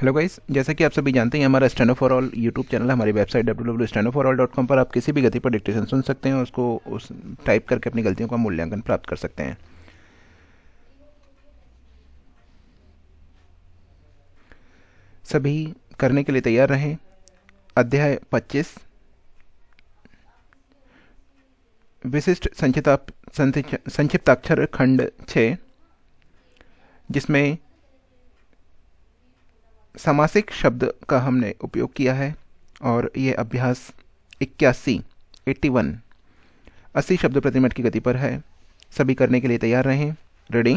Hello guys, जैसा कि आप सभी जानते हैं हमारा steno for all YouTube channel है। हमारी वेबसाइट www.stenoforall.com पर आप किसी भी गति पर डिक्टेशन सुन सकते हैं और उसको टाइप करके अपनी गलतियों का मूल्यांकन प्राप्त कर सकते हैं। सभी करने के लिए तैयार रहें। अध्याय 25 विशिष्ट संक्षिप्ताक्षर खंड 6, जिसमें सामासिक शब्द का हमने उपयोग किया है और ये अभ्यास 80 शब्द प्रति मिनट की गति पर है। सभी करने के लिए तैयार रहें। रेडी।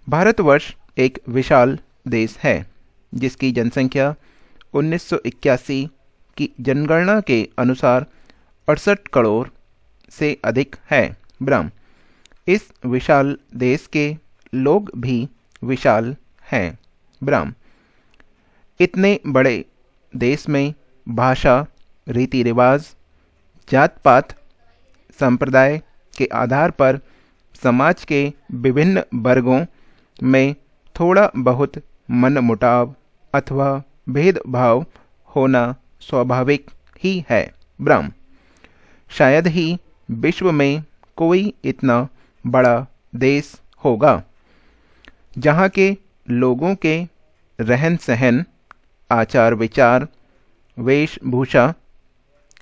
भारतवर्ष एक विशाल देश है जिसकी जनसंख्या 1981 की जनगणना के अनुसार 68 करोड़ से अधिक है। ब्रह्म इस विशाल देश के लोग भी विशाल हैं। ब्रह्म इतने बड़े देश में भाषा, रीति रिवाज, जात पात, संप्रदाय के आधार पर समाज के विभिन्न वर्गों में थोड़ा बहुत मनमुटाव अथवा भेदभाव होना स्वाभाविक ही है। ब्रह्म शायद ही विश्व में कोई इतना बड़ा देश होगा जहाँ के लोगों के रहन सहन, आचार विचार, वेशभूषा,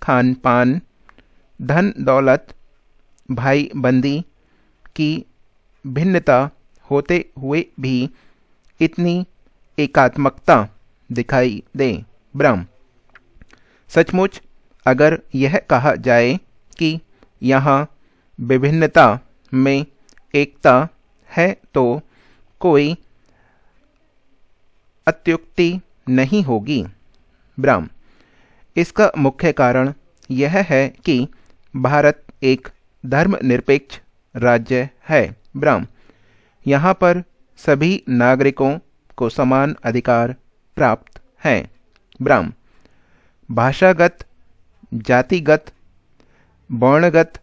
खान पान, धन दौलत, भाई बंदी की भिन्नता होते हुए भी इतनी एकात्मकता दिखाई दे। ब्रह्म सचमुच अगर यह कहा जाए कि यहाँ विभिन्नता में एकता है तो कोई अत्युक्ति नहीं होगी। ब्रह्म इसका मुख्य कारण यह है कि भारत एक धर्मनिरपेक्ष राज्य है। ब्रह्म यहाँ पर सभी नागरिकों को समान अधिकार प्राप्त हैं। ब्रह्म भाषागत, जातिगत, वर्णगत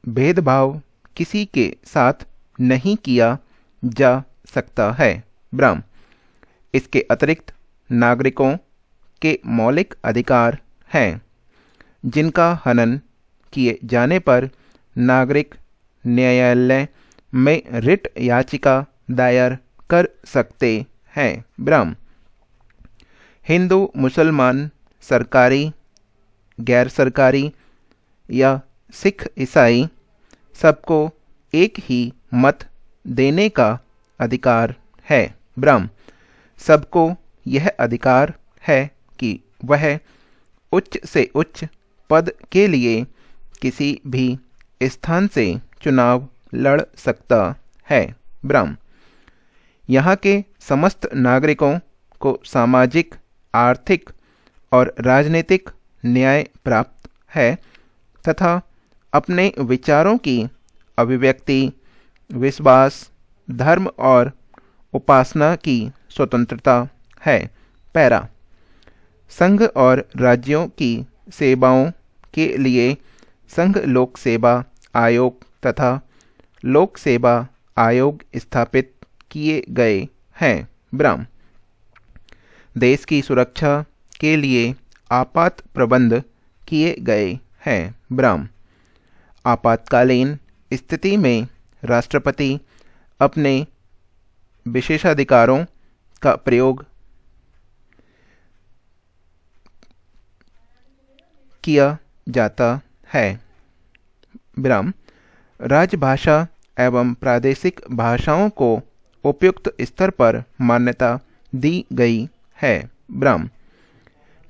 भेदभाव किसी के साथ नहीं किया जा सकता है। ब्रह्म इसके अतिरिक्त नागरिकों के मौलिक अधिकार हैं जिनका हनन किए जाने पर नागरिक न्यायालय में रिट याचिका दायर कर सकते हैं। ब्रह्म हिंदू, मुसलमान, सरकारी, गैर सरकारी या सिख, ईसाई सबको एक ही मत देने का अधिकार है। ब्रह्म सबको यह अधिकार है कि वह उच्च से उच्च पद के लिए किसी भी स्थान से चुनाव लड़ सकता है। ब्रह्म यहाँ के समस्त नागरिकों को सामाजिक, आर्थिक और राजनीतिक न्याय प्राप्त है तथा अपने विचारों की अभिव्यक्ति, विश्वास, धर्म और उपासना की स्वतंत्रता है। पैरा संघ और राज्यों की सेवाओं के लिए संघ लोक सेवा आयोग तथा लोक सेवा आयोग स्थापित किए गए हैं। ब्रह्म देश की सुरक्षा के लिए आपात प्रबंध किए गए हैं। ब्रह्म आपातकालीन स्थिति में राष्ट्रपति अपने विशेषाधिकारों का प्रयोग किया जाता है। ब्रह्म राजभाषा एवं प्रादेशिक भाषाओं को उपयुक्त स्तर पर मान्यता दी गई है। ब्रह्म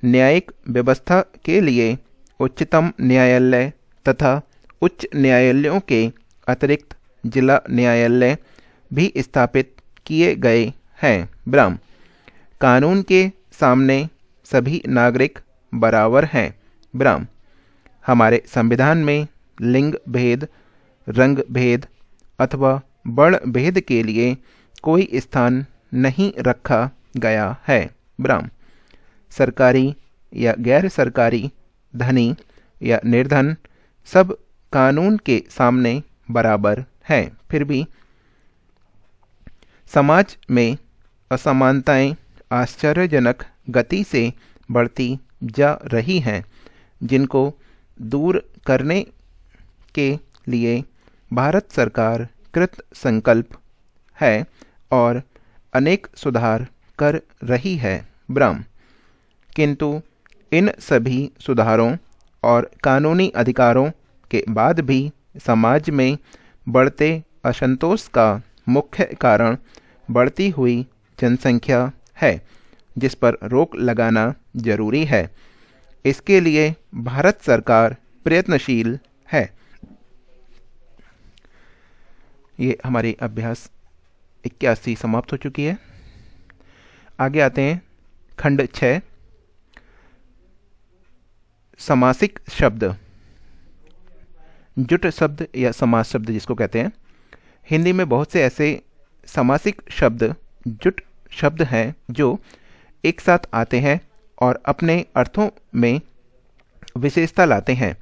न्यायिक व्यवस्था के लिए उच्चतम न्यायालय तथा उच्च न्यायालयों के अतिरिक्त जिला न्यायालय भी स्थापित किए गए हैं। ब्रह्म कानून के सामने सभी नागरिक बराबर हैं। ब्रह्म हमारे संविधान में लिंग भेद, रंग भेद अथवा वर्ण भेद के लिए कोई स्थान नहीं रखा गया है। ब्रह्म सरकारी या गैर सरकारी, धनी या निर्धन सब कानून के सामने बराबर हैं। फिर भी समाज में असमानताएं आश्चर्यजनक गति से बढ़ती जा रही हैं, जिनको दूर करने के लिए भारत सरकार कृत संकल्प है और अनेक सुधार कर रही है। ब्राह्म, किंतु इन सभी सुधारों और कानूनी अधिकारों के बाद भी समाज में बढ़ते असंतोष का मुख्य कारण बढ़ती हुई जनसंख्या है, जिस पर रोक लगाना जरूरी है। इसके लिए भारत सरकार प्रयत्नशील है। ये हमारी अभ्यास 81 समाप्त हो चुकी है। आगे आते हैं खंड 6, समासिक शब्द। जुट शब्द या समास शब्द जिसको कहते हैं। हिंदी में बहुत से ऐसे समासिक शब्द, जुट शब्द हैं जो एक साथ आते हैं और अपने अर्थों में विशेषता लाते हैं।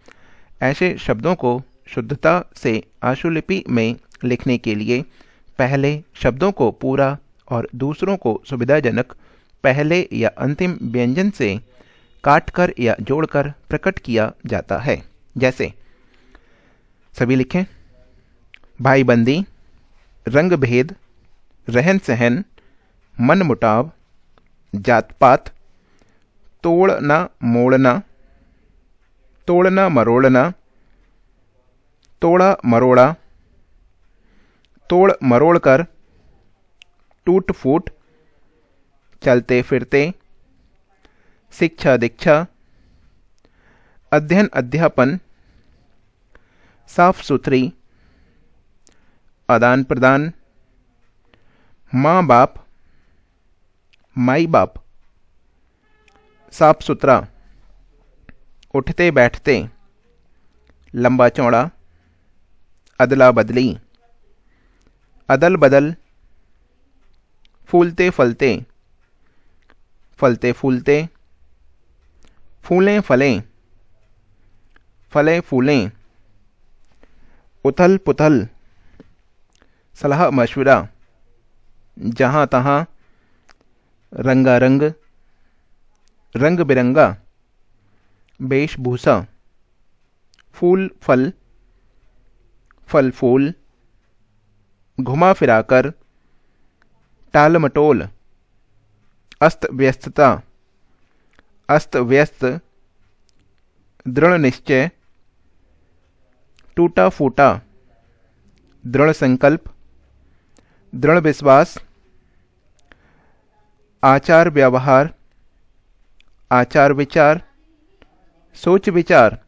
ऐसे शब्दों को शुद्धता से आशुलिपि में लिखने के लिए पहले शब्दों को पूरा और दूसरों को सुविधाजनक पहले या अंतिम व्यंजन से काटकर या जोड़कर प्रकट किया जाता है। जैसे सभी लिखें। भाईबंदी, रंग भेद, रहन सहन, मन मुटाव, जात पात, तोड़ना मोड़ना, तोड़ना मरोड़ना, तोड़ा मरोड़ा, तोड़ मरोड़ कर, टूट फूट, चलते फिरते, शिक्षा दीक्षा, अध्ययन अध्यापन, साफ सुथरी, आदान प्रदान, माँ बाप, माई बाप, साफ सुथरा, उठते बैठते, लंबा चौड़ा, अदला बदली, अदल बदल, फूलते फलते, फलते फूलते, फूलें फलें, फले फूलें, उथल पुथल, सलाह मशवरा, जहाँ तहाँ, रंगारंग, रंग बिरंगा, वेशभूषा, फूल फल, फल फूल, घुमा फिराकर, टाल मटोल, अस्त व्यस्तता, अस्त व्यस्त, दृढ़ निश्चय, टूटा फूटा, दृढ़ संकल्प, दृढ़ विश्वास, आचार व्यवहार, आचार विचार, सोच विचार,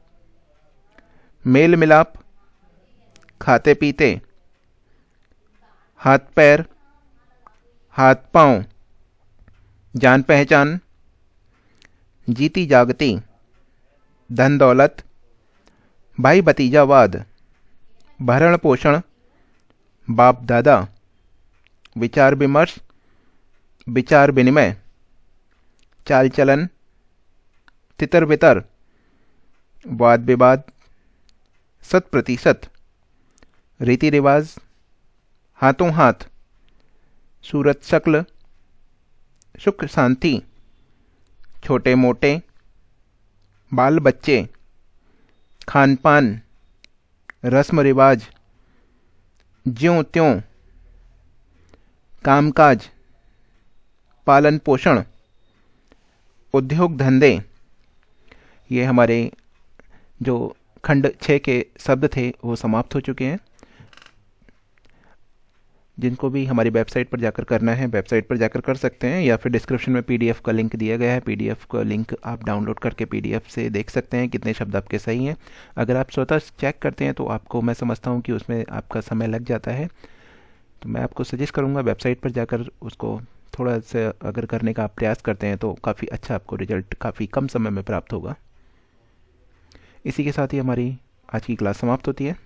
मेल मिलाप, खाते पीते, हाथ पैर, हाथ पांव, जान पहचान, जीती जागती, धन दौलत, भाई भतीजावाद, भरण पोषण, बाप दादा, विचार विमर्श, विचार विनिमय, चाल चलन, तितर बितर, वाद विवाद, शत प्रतिशत, रीति रिवाज, हाथों हाथ, सूरत शक्ल, सुख शांति, छोटे मोटे, बाल बच्चे, खान पान, रस्म रिवाज, ज्यों त्यों, कामकाज, पालन पोषण, उद्योग धंधे। ये हमारे जो खंड 6 के शब्द थे वो समाप्त हो चुके हैं। जिनको भी हमारी वेबसाइट पर जाकर करना है वेबसाइट पर जाकर कर सकते हैं, या फिर डिस्क्रिप्शन में पीडीएफ का लिंक दिया गया है। पीडीएफ का लिंक आप डाउनलोड करके पीडीएफ से देख सकते हैं कितने शब्द आपके सही हैं। अगर आप स्वतः चेक करते हैं तो आपको, मैं समझता हूँ कि उसमें आपका समय लग जाता है, तो मैं आपको सजेस्ट करूँगा वेबसाइट पर जाकर उसको थोड़ा सा अगर करने का आप प्रयास करते हैं तो काफ़ी अच्छा आपको रिजल्ट काफ़ी कम समय में प्राप्त होगा। इसी के साथ ही हमारी आज की क्लास समाप्त होती है।